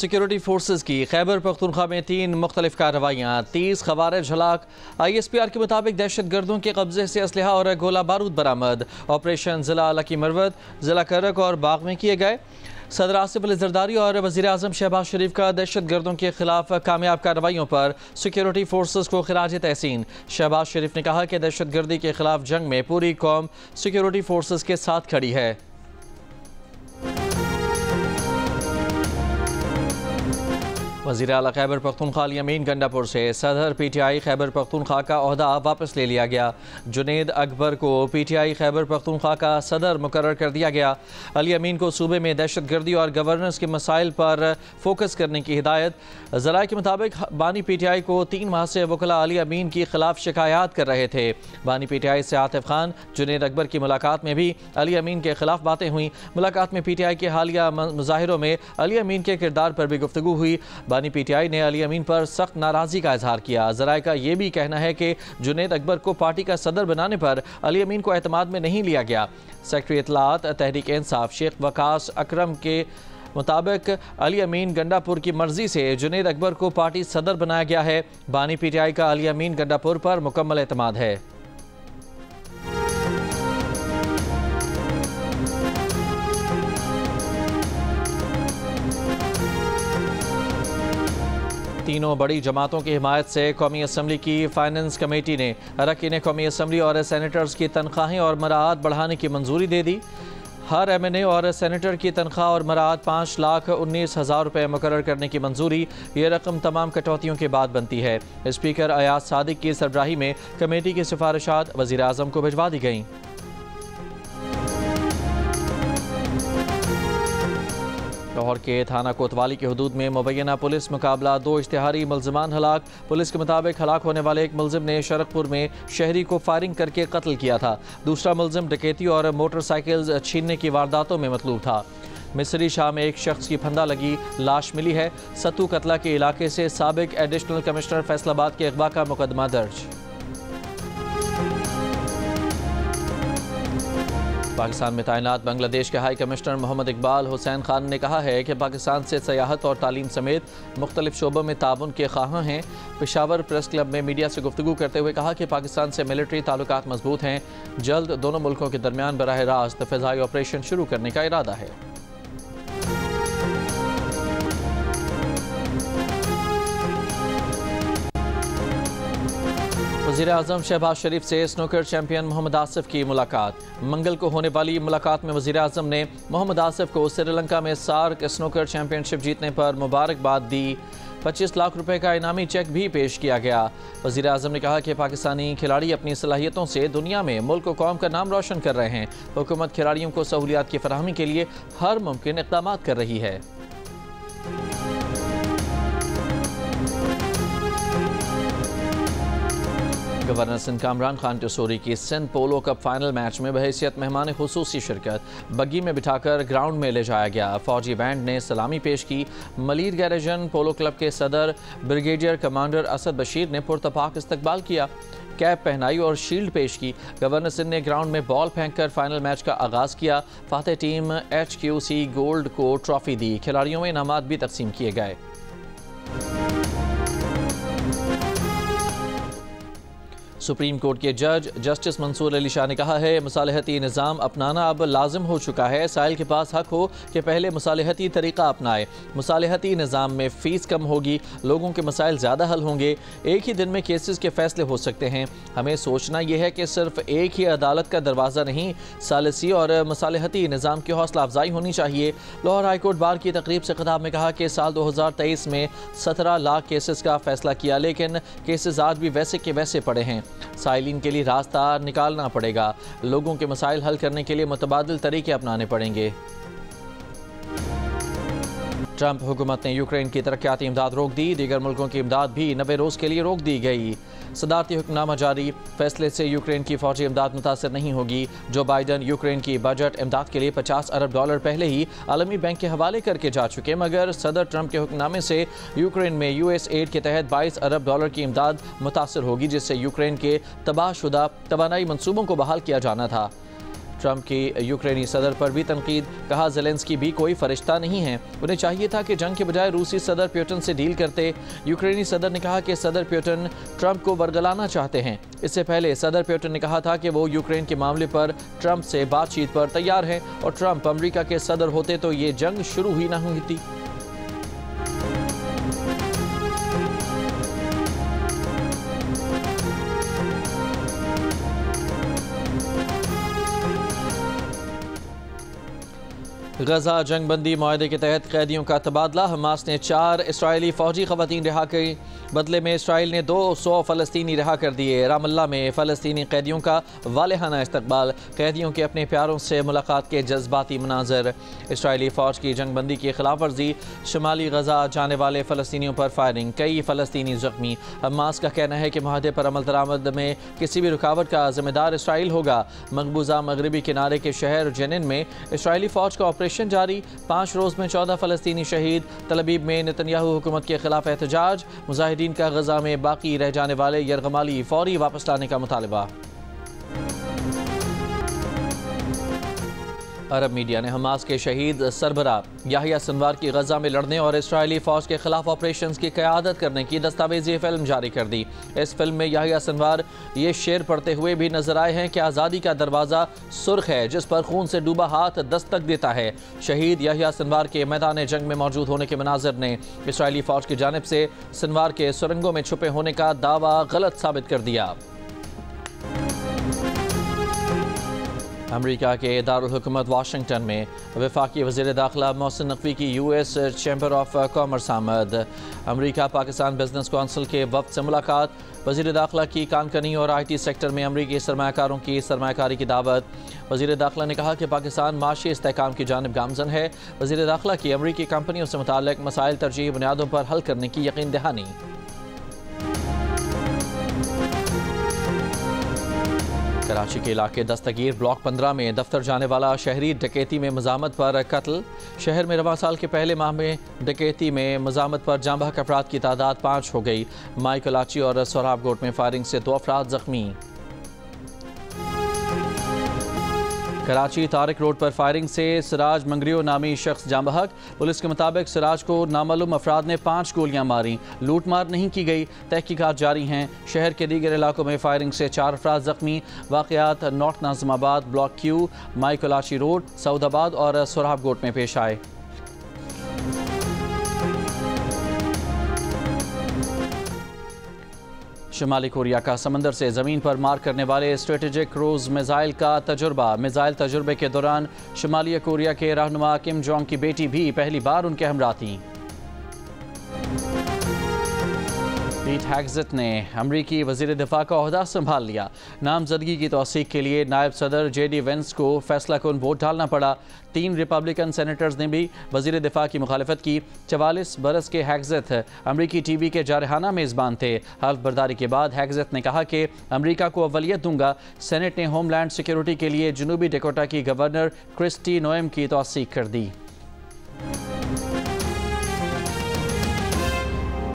Security forces की खैबर पख्तूनख्वा में 3 मुख्तलिफ कार्रवाइयाँ, 30 खवारिज हलाक। ISPR के मुताबिक दहशत गर्दों के कब्जे से असलहा और गोला बारूद बरामद। ऑपरेशन जिला लकी मरवत, जिला करक और बाग में किए गए। सदर आसिफ अली जरदारी और वज़ीर आज़म शहबाज शरीफ का दहशत गर्दों के खिलाफ कामयाब कार्रवाइयों पर सिक्योरिटी फोर्सेज को खिराज तहसीन। शहबाज शरीफ ने कहा कि दहशत गर्दी के खिलाफ जंग में पूरी कौम सिक्योरिटी फोर्सेज के साथ खड़ी है। वज़ीर आला खैबर पख्तूनख्वा अली अमीन गंडापुर से सदर PTI खैबर पख्तूनख्वा का ओहदा वापस ले लिया गया। जुनेद अकबर को PTI खैबर पख्तूनख्वा का सदर मुकर्रर कर दिया गया। अली अमीन को सूबे में दहशत गर्दी और गवर्नेंस के मसाइल पर फोकस करने की हिदायत। ज़राए के मुताबिक बानी PTI को 3 माह से वकला अली अमीन के खिलाफ शिकायत कर रहे थे। बानी PTI से आतिफ खान, जुनेद अकबर की मुलाकात में भी अली अमीन के खिलाफ बातें हुई। मुलाकात में PTI के हालिया मुजाहिरों में अली अमीन के किरदार पर भी गुफ्तगू हुई। बानी PTI ने अली अमीन पर सख्त नाराज़गी का इजहार किया। ज़राए का यह भी कहना है कि जुनेद अकबर को पार्टी का सदर बनाने पर अली अमीन को एतमाद में नहीं लिया गया। सेक्रेटरी इत्तलात तहरीक इंसाफ शेख वकास अकरम के मुताबिक अली अमीन गंडापुर की मर्जी से जुनेद अकबर को पार्टी सदर बनाया गया है। बानी PTI का अली अमीन गंडापुर पर मुकम्मल एतमाद है। तीनों बड़ी जमातों की हिमायत से कौमी असम्बली की फाइनेंस कमेटी ने अरकान कौमी असम्बली और सेनेटर्स की तनख्वाहें और मराआत बढ़ाने की मंजूरी दे दी। हर MNA और सेनेटर की तनख्वाह और मराआत 5,19,000 रुपये मुकर्रर करने की मंजूरी। ये रकम तमाम कटौतियों के बाद बनती है। स्पीकर अयाज सादिक की सरबराही में कमेटी की सिफारिशात वज़ीर आज़म को भिजवा दी गईं। लाहौर के थाना कोतवाली की हदूद में मुबैना पुलिस मुकाबला, 2 इश्तिहारी मुलजमान हलाक। पुलिस के मुताबिक हलाक होने वाले एक मुलजिम ने शरकपुर में शहरी को फायरिंग करके कत्ल किया था। दूसरा मुलजिम डकैती और मोटरसाइकिल छीनने की वारदातों में मतलूब था। मिस्री शाह में एक शख्स की फंदा लगी लाश मिली है। सत्तू कतला के इलाके से साबिक एडिशनल कमिश्नर फैसलाबाद के अगवा का मुकदमा दर्ज। पाकिस्तान में तैनात बांग्लादेश के हाई कमिश्नर मोहम्मद इकबाल हुसैन खान ने कहा है कि पाकिस्तान से सियाहत और तालीम समेत मुख्तलिफ शोबों में ताउन के ख्वाह हैं। पेशावर प्रेस क्लब में मीडिया से गुफ्तगू करते हुए कहा कि पाकिस्तान से मिलिट्री ताल्लुकात मजबूत हैं। जल्द दोनों मुल्कों के दरमियान बराह रास्त फ़िज़ाई ऑपरेशन शुरू करने का इरादा है। वज़ीर आज़म शहबाज शरीफ से स्नूकर चैंपियन मोहम्मद आसिफ की मुलाकात। मंगल को होने वाली मुलाकात में वज़ीर आज़म ने मोहम्मद आसिफ को श्रीलंका में सार्क स्नूकर चैंपियनशिप जीतने पर मुबारकबाद दी। 25 लाख रुपए का इनामी चेक भी पेश किया गया। वज़ीर आज़म ने कहा कि पाकिस्तानी खिलाड़ी अपनी सलाहियतों से दुनिया में मुल्क व कौम का नाम रोशन कर रहे हैं। हुकूमत खिलाड़ियों को सहूलियात की फराहमी के लिए हर मुमकिन इक़दाम कर रही है। गवर्नर सिंध कामरान खान टसूरी की सिंध पोलो कप फाइनल मैच में बहैसियत मेहमान खुसूसी शिरकत। बग्गी में बिठाकर ग्राउंड में ले जाया गया। फौजी बैंड ने सलामी पेश की। मलीर गैरेजन पोलो क्लब के सदर ब्रिगेडियर कमांडर असद बशीर ने पुरतपाक इस्तकबाल किया। कैप पहनाई और शील्ड पेश की। गवर्नर सिंध ने ग्राउंड में बॉल फेंककर फाइनल मैच का आगाज़ किया। फातेह टीम HQC गोल्ड को ट्रॉफी दी। खिलाड़ियों में इनामात भी तकसीम किए गए। सुप्रीम कोर्ट के जज जस्टिस मंसूर अली शाह ने कहा है मुसालहती निज़ाम अपनाना अब लाजिम हो चुका है। साइल के पास हक हो कि पहले मुसालहती तरीक़ा अपनाए। मुसालहती निज़ाम में फ़ीस कम होगी, लोगों के मसाइल ज़्यादा हल होंगे, एक ही दिन में केसेस के फ़ैसले हो सकते हैं। हमें सोचना यह है कि सिर्फ एक ही अदालत का दरवाज़ा नहीं, सालिसी और मुसालहती निज़ाम की हौसला अफजाई होनी चाहिए। लाहौर हाईकोर्ट बार की तकरीब से खिताब में कहा कि साल 2023 में 17 लाख केसेस का फ़ैसला किया, लेकिन केसेस आज भी वैसे के वैसे पड़े हैं। साइलिन के लिए रास्ता निकालना पड़ेगा। लोगों के मसाइल हल करने के लिए मुतबादिल तरीके अपनाने पड़ेंगे। ट्रंप हुकूमत ने यूक्रेन की तरक्याती इमदाद रोक दी। दीगर मुल्कों की इमदाद भी 90 रोज़ के लिए रोक दी गई। सदारती हुक्मनामा जारी। फैसले से यूक्रेन की फौजी इमदाद मुतासर नहीं होगी। जो बाइडन यूक्रेन की बजट इमदाद के लिए $50 अरब पहले ही आलमी बैंक के हवाले करके जा चुके, मगर सदर ट्रंप के हुक्मनामे से यूक्रेन में USAID के तहत $22 अरब की इमदाद मुतासर होगी, जिससे यूक्रेन के तबाहशुदा तवानाई मनसूबों को बहाल किया जाना था। ट्रंप की यूक्रेनी सदर पर भी तनकीद, कहा ज़ेलेंस्की भी कोई फरिश्ता नहीं है, उन्हें चाहिए था कि जंग के बजाय रूसी सदर पुतिन से डील करते। यूक्रेनी सदर ने कहा कि सदर पुतिन ट्रंप को बरगलाना चाहते हैं। इससे पहले सदर पुतिन ने कहा था कि वो यूक्रेन के मामले पर ट्रंप से बातचीत पर तैयार हैं और ट्रंप अमेरिका के सदर होते तो ये जंग शुरू ही न हुई थी। गजा जंगबंदी मुआहदे के तहत कैदियों का तबादला, हमास ने 4 इसराइली फौजी खवातीन रिहा की, बदले में इसराइल ने 200 फ़लस्तीनी रिहा कर दिए। रामल्ला में फ़लस्तीनी कैदियों का वालेहाना इस्तकबाल, कैदियों के अपने प्यारों से मुलाकात के जज्बाती मनाजर। इसराइली फ़ौज की जंगबंदी की खिलाफ वर्जी, शुमाली गजा जाने वाले फ़लस्तीनियों पर फायरिंग, कई फ़लस्तीनी ज़ख्मी। हमास का कहना है कि मुआहदे पर अमल दरामद में किसी भी रुकावट का जिम्मेदार इसराइल होगा। मकबूजा मगरबी किनारे के शहर जेनिन में इसराइली फ़ौज का ऑपरेशन जारी, 5 रोज़ में 14 फ़लस्तीनी शहीद। तलबीब में नेतन्याहू हुकूमत के खिलाफ एहतजाज, मुजाहिदीन का गजा में बाकी रह जाने वाले यरगमाली फौरी वापस लाने का मुतालबा। अरब मीडिया ने हमास के शहीद सरबरा याहिया सिनवार की गजा में लड़ने और इसराइली फ़ौज के खिलाफ ऑपरेशंस की क़यादत करने की दस्तावेजी फिल्म जारी कर दी। इस फिल्म में याहिया सिनवार ये शेर पढ़ते हुए भी नजर आए हैं कि आज़ादी का दरवाज़ा सुर्ख है जिस पर खून से डूबा हाथ दस्तक देता है। शहीद याहिया सिनवार के मैदान जंग में मौजूद होने के मनाजिर ने इसराइली फ़ौज की जानिब से सिनवार के सुरंगों में छुपे होने का दावा गलत साबित कर दिया। अमेरिका के दारुल हुकूमत वाशिंगटन में वफाकी वज़ीर दाखिला मोहसिन नकवी की US चैम्बर ऑफ कॉमर्स आमद। अमेरिका पाकिस्तान बिजनेस कौंसिल के वफ़द से मुलाकात, वज़ीर दाखिला की कानकनी और IT सेक्टर में अमरीकी सरमाकारों की सरमाकारी की दावत। वज़ीर दाखिला ने कहा कि पाकिस्तान माशी इस्तेहकाम की जानिब गामज़न है। वज़ीर दाखिला की अमरीकी कंपनियों से मुताल्लिक मसाइल तरजीही बुनियादों पर हल करने की यकीन दहानी। कराची के इलाके दस्तगीर ब्लॉक 15 में दफ्तर जाने वाला शहरी डकैती में मज़ामत पर कत्ल। शहर में रवां साल के पहले माह में डकैती में मज़ामत पर जाँ बहक अफराद की तादाद 5 हो गई। माई कराची और सोहराबकोट में फायरिंग से 2 अफराद जख्मी। कराची तारिक रोड पर फायरिंग से सिराज मंगरियो नामी शख्स जाँ बहक। पुलिस के मुताबिक सिराज को नामालूम अफराद ने 5 गोलियां मारी। लूट मार नहीं की गई, तहकीकात जारी हैं। शहर के दीगर इलाकों में फायरिंग से 4 अफराद जख्मी। वाक़यात नॉर्थ नाज़िमाबाद, ब्लॉक Q, माई कराची रोड, सऊदाबाद और सोहराबकोट में पेश आए। शुमाली कोरिया का समंदर से ज़मीन पर मार करने वाले स्ट्रेटेजिक क्रूज मिसाइल का तजुर्बा। मिसाइल तजुर्बे के दौरान शुमाली कोरिया के रहनुमा किम जोंग की बेटी भी पहली बार उनके हमरा थीं। पीट हेग्सेट ने अमरीकी वज़ीर दिफा का ओहदा संभाल लिया। नामजदगी की तौसीक के लिए नायब सदर JD वेंस को फैसला कुन वोट डालना पड़ा। 3 रिपब्लिकन सेनेटर्स ने भी वज़ीर दिफा की मुखालफत की। 44 बरस के हेग्सेट अमरीकी TV के जारहाना मेज़बान थे। हल्फ बर्दारी के बाद हेग्सेट ने कहा कि अमरीका को अव्वलियत दूंगा। सेनेट ने होमलैंड सिक्योरिटी के लिए जनूबी डकोटा की गवर्नर क्रिस्टी नोएम की तौसीक कर दी।